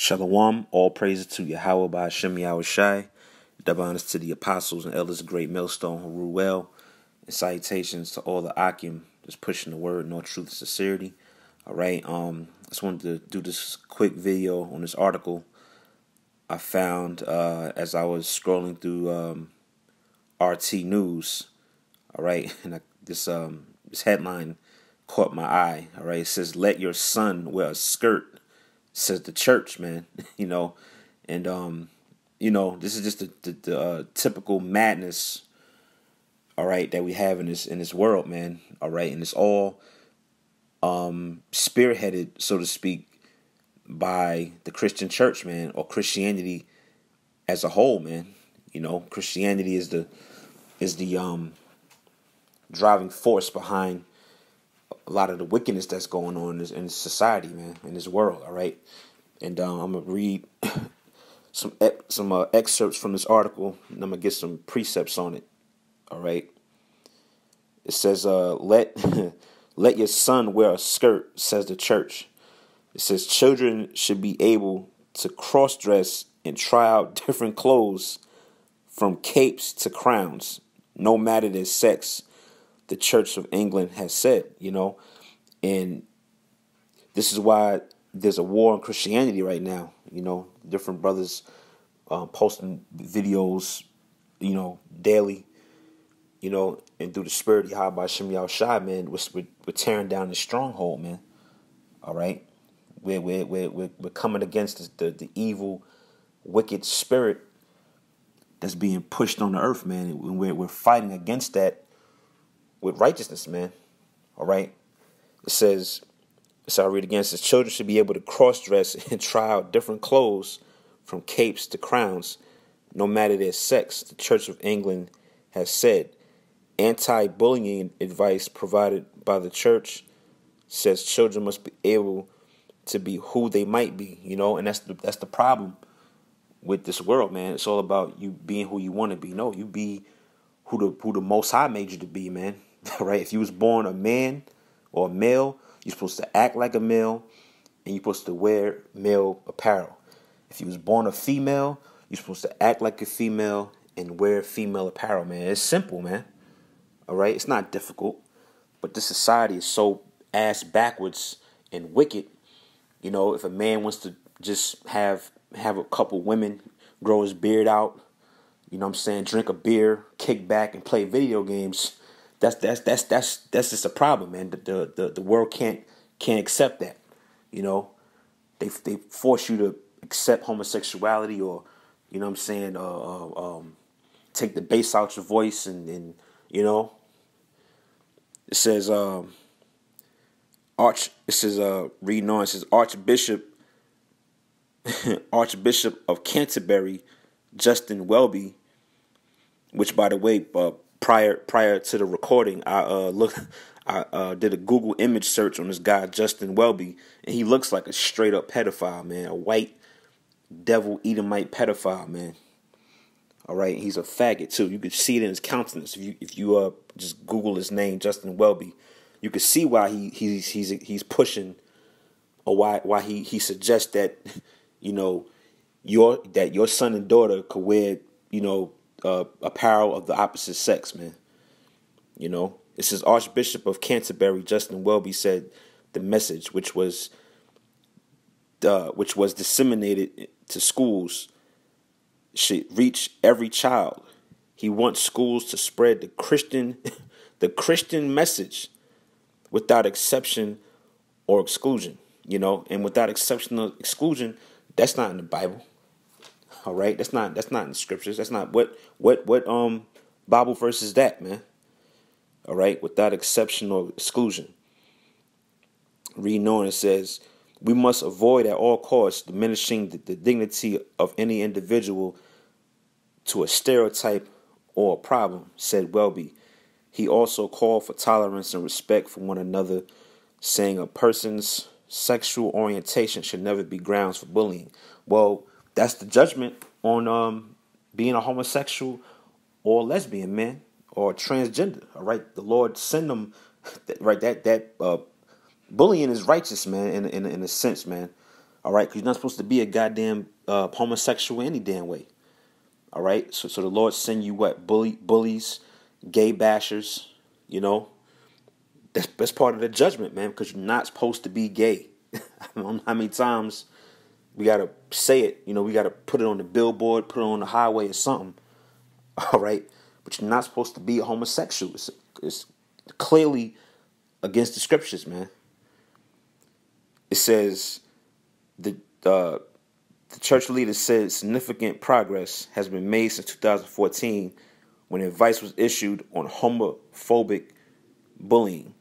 Shalom, all praises to Yahweh by Hashem Yahushai. Double honors to the apostles and elders of Great Millstone who rule well. And salutations to all the Akim just pushing the word, no truth, and sincerity. All right, just wanted to do this quick video on this article I found as I was scrolling through RT News. All right, and this headline caught my eye. All right, it says, "Let your son wear a skirt," says the church, man. And this is just the typical madness, all right, that we have in this world, man. All right, and it's all spearheaded, so to speak, by the Christian church, man, or Christianity as a whole, man. You know, Christianity is the driving force behind a lot of the wickedness that's going on in society, man, in this world, all right? And I'm going to read some excerpts from this article, and I'm going to get some precepts on it, all right? It says, let your son wear a skirt, says the church. It says children should be able to cross-dress and try out different clothes from capes to crowns, no matter their sex, the Church of England has said, and this is why there's a war on Christianity right now. Different brothers posting videos, daily, and through the spirit of Yahweh Shem Yahushai, man, we're tearing down this stronghold, man. All right, we're coming against the evil, wicked spirit that's being pushed on the earth, man, and we're fighting against that with righteousness, man. All right. It says, so I'll read again. It says, children should be able to cross-dress and try out different clothes from capes to crowns, no matter their sex, the Church of England has said. Anti-bullying advice provided by the church says children must be able to be who they might be, and that's the problem with this world, man. It's all about you being who you want to be. No, you be who the Most High made you to be, man. Right? If you was born a man or a male, you're supposed to act like a male, and you're supposed to wear male apparel. If you was born a female, you're supposed to act like a female and wear female apparel, man. It's simple, man. All right? It's not difficult, but this society is so ass backwards and wicked. If a man wants to just have a couple women grow his beard out, drink a beer, kick back, and play video games, that's just a problem, man. The world can't accept that. They force you to accept homosexuality, or take the bass out your voice, and it says reading on, it says Archbishop of Canterbury, Justin Welby, which, by the way, prior to the recording, I did a Google image search on this guy Justin Welby, and he looks like a straight up pedophile, man, a white devil Edomite pedophile, man. All right, he's a faggot too. You could see it in his countenance if you just Google his name, Justin Welby. You could see why he's pushing, or why he suggests that your son and daughter could wear apparel of the opposite sex, man. It says Archbishop of Canterbury Justin Welby said the message, which was disseminated to schools, should reach every child. He wants schools to spread the Christian message without exception or exclusion. And without exception or exclusion, that's not in the Bible. All right, that's not in the scriptures. That's not what Bible verse is that, man. All right, without exception or exclusion. Reading on, it says, we must avoid at all costs diminishing the dignity of any individual to a stereotype or a problem, said Welby. He also called for tolerance and respect for one another, saying a person's sexual orientation should never be grounds for bullying. Well, that's the judgment on being a homosexual or lesbian, man, or transgender. All right, the Lord send them. Right, that bullying is righteous, man. In a sense, man. All right, because you're not supposed to be a goddamn homosexual any damn way. All right, so the Lord send you what? Bullies, gay bashers. You know, that's part of the judgment, man. Because you're not supposed to be gay. I don't know how many times we gotta say it. You know, we gotta put it on the billboard, put it on the highway or something. All right, but you're not supposed to be a homosexual. It's clearly against the scriptures, man. It says the church leader said significant progress has been made since 2014 when advice was issued on homophobic bullying.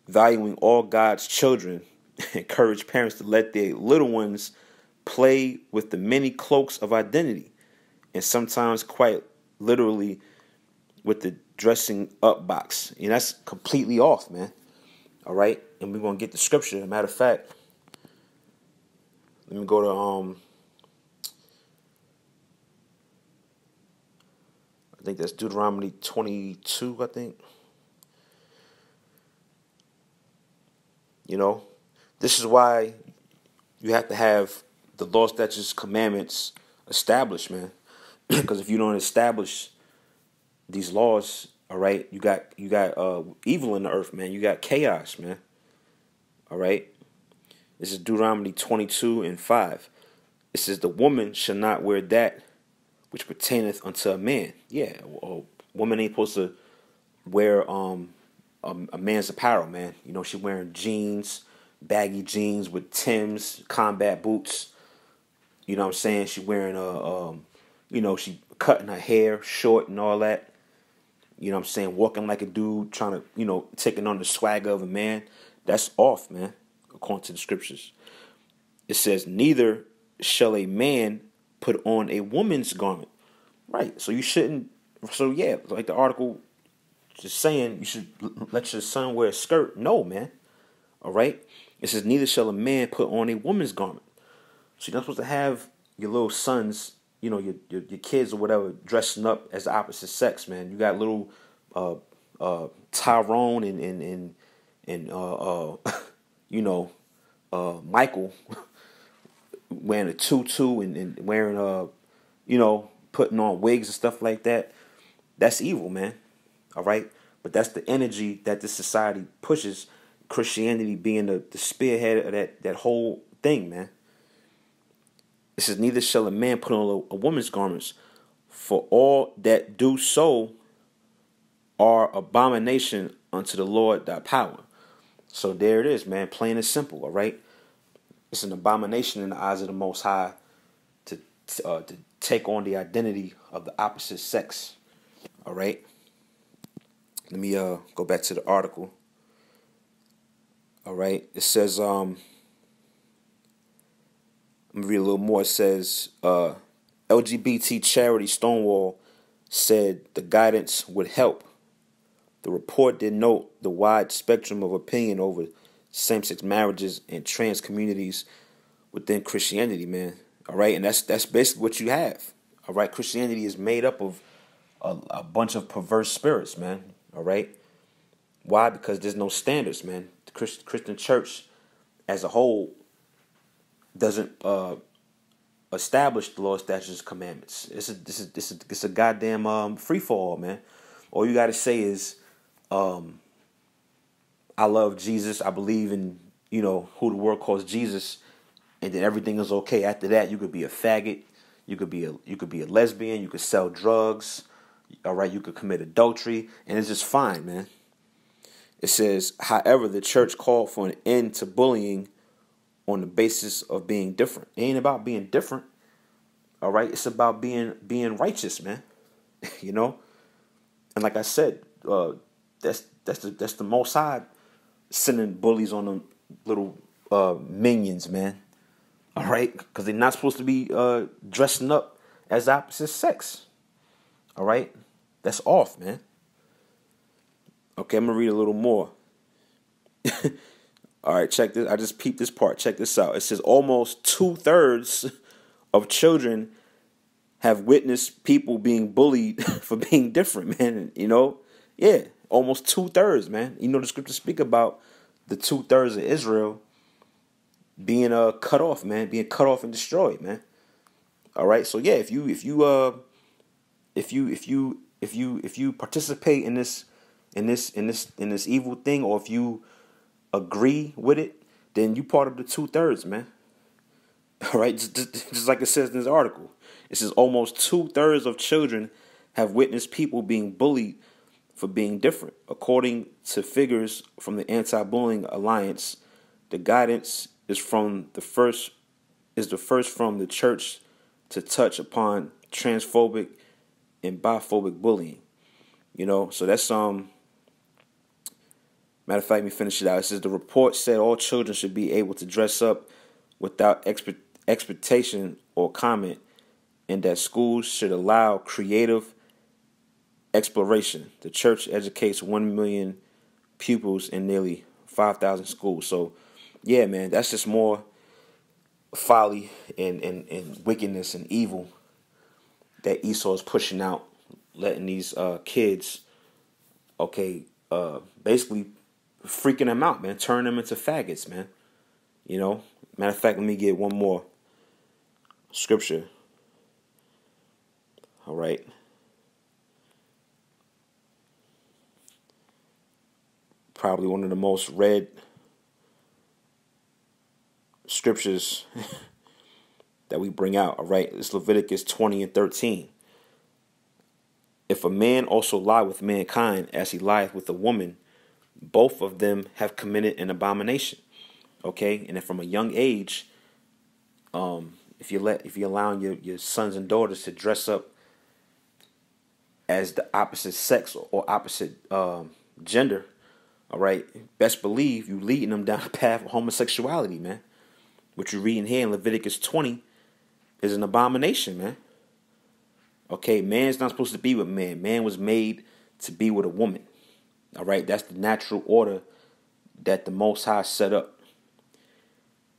Valuing all God's children, encourage parents to let their little ones play with the many cloaks of identity, and sometimes quite literally with the dressing up box. And that's completely off, man. All right? And we're going to get the scripture. As a matter of fact, let me go to, I think that's Deuteronomy 22, I think. You know, this is why you have to have the law, statutes, commandments established, man. Because if you don't establish these laws, all right, you got evil in the earth, man. You got chaos, man. All right. This is Deuteronomy 22:5. It says, "The woman shall not wear that which pertaineth unto a man." Yeah, a woman ain't supposed to wear a man's apparel, man. You know, she wearing jeans, baggy jeans with Timbs, combat boots. You know what I'm saying? She wearing she cutting her hair short and all that. You know what I'm saying? Walking like a dude, trying to, taking on the swagger of a man. That's off, man, according to the scriptures. It says, "Neither shall a man put on a woman's garment." Right. So you shouldn't. So yeah, like the article just saying, you should let your son wear a skirt. No, man. All right. It says, "Neither shall a man put on a woman's garment." So you're not supposed to have your little sons, your kids or whatever, dressing up as the opposite sex, man. You got little Tyrone and Michael wearing a tutu and wearing putting on wigs and stuff like that. That's evil, man. All right, but that's the energy that this society pushes. Christianity being the spearhead of that whole thing, man. It says, "Neither shall a man put on a woman's garments, for all that do so are abomination unto the Lord thy power." So there it is, man. Plain and simple, all right? It's an abomination in the eyes of the Most High to take on the identity of the opposite sex, all right? Let me go back to the article. All right. It says, I'm going to read a little more. It says, LGBT charity Stonewall said the guidance would help. The report did note the wide spectrum of opinion over same-sex marriages and trans communities within Christianity, man. All right. And that's basically what you have. All right. Christianity is made up of a bunch of perverse spirits, man. All right. Why? Because there's no standards, man. The Christian church as a whole doesn't establish the law, statutes, commandments. It's a goddamn free for all, man. All you got to say is, I love Jesus. I believe in who the world calls Jesus, and then everything is okay. After that, you could be a faggot. You could be a lesbian. You could sell drugs. All right, you could commit adultery, and it's just fine, man. It says, however, the church called for an end to bullying on the basis of being different. It ain't about being different. All right, it's about being righteous, man. And like I said, that's the Most High sending bullies on them little minions, man. All right, because they're not supposed to be dressing up as opposite sex. All right, that's off, man. Okay, I'm going to read a little more. All right, check this. I just peeped this part. Check this out. It says almost 2/3 of children have witnessed people being bullied for being different, man. Yeah, almost 2/3, man. The scriptures speak about the 2/3 of Israel being cut off, man, being cut off and destroyed, man. All right, so yeah, if you participate in this evil thing, or if you agree with it, then you part of the 2/3, man. All right, just like it says in this article, it says almost 2/3 of children have witnessed people being bullied for being different. According to figures from the Anti-Bullying Alliance, the guidance is the first from the church to touch upon transphobic and biphobic bullying. So that's matter of fact, let me finish it out. It says the report said all children should be able to dress up without expectation or comment, and that schools should allow creative exploration. The church educates 1 million pupils in nearly 5,000 schools. So, yeah, man, that's just more folly and wickedness and evil that Esau is pushing out, letting these kids, basically freaking them out, man, turn them into faggots, man. Matter of fact, let me get one more scripture. All right. Probably one of the most read scriptures that we bring out. All right. It's Leviticus 20:13. If a man also lie with mankind as he lieth with a woman, both of them have committed an abomination. Okay. And then from a young age, if you're allowing your sons and daughters to dress up as the opposite sex or opposite gender, all right, best believe you leading them down the path of homosexuality, man. What you're reading here in Leviticus 20 is an abomination, man. Okay, man's not supposed to be with man. Man was made to be with a woman. All right, that's the natural order that the Most High set up.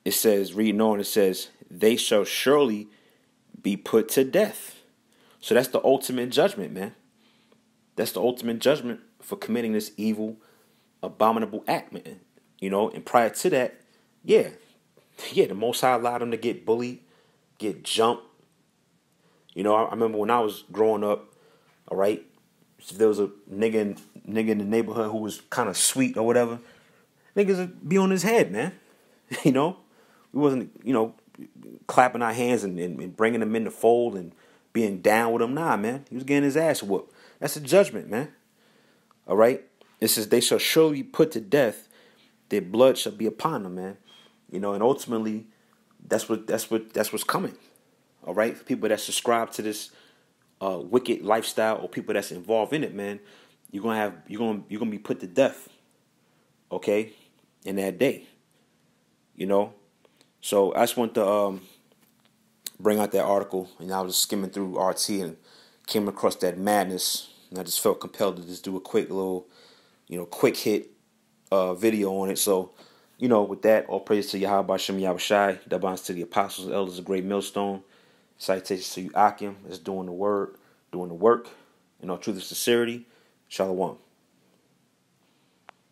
It says, reading on, it says, they shall surely be put to death. So that's the ultimate judgment, man. That's the ultimate judgment for committing this evil, abominable act, man. And prior to that, yeah, the Most High allowed them to get bullied, get jumped. I remember when I was growing up, all right, if there was a nigga in the neighborhood who was kind of sweet or whatever, niggas would be on his head, man. We wasn't, clapping our hands and bringing him in the fold and being down with him. Nah, man, he was getting his ass whooped. That's a judgment, man. All right. It says they shall surely be put to death. Their blood shall be upon them, man. And ultimately, that's what's coming. All right. For people that subscribe to this wicked lifestyle, or people that's involved in it, man, you're gonna be put to death. Okay, in that day. So I just want to bring out that article, and I was skimming through RT and came across that madness, and I just felt compelled to just do a quick little, quick hit video on it. So, with that, all praise to Yahweh Shem Yahushai, Dabans to the apostles, elders of Great Millstone, citations to you Akim, that's doing the work, and all truth and sincerity. Shalom.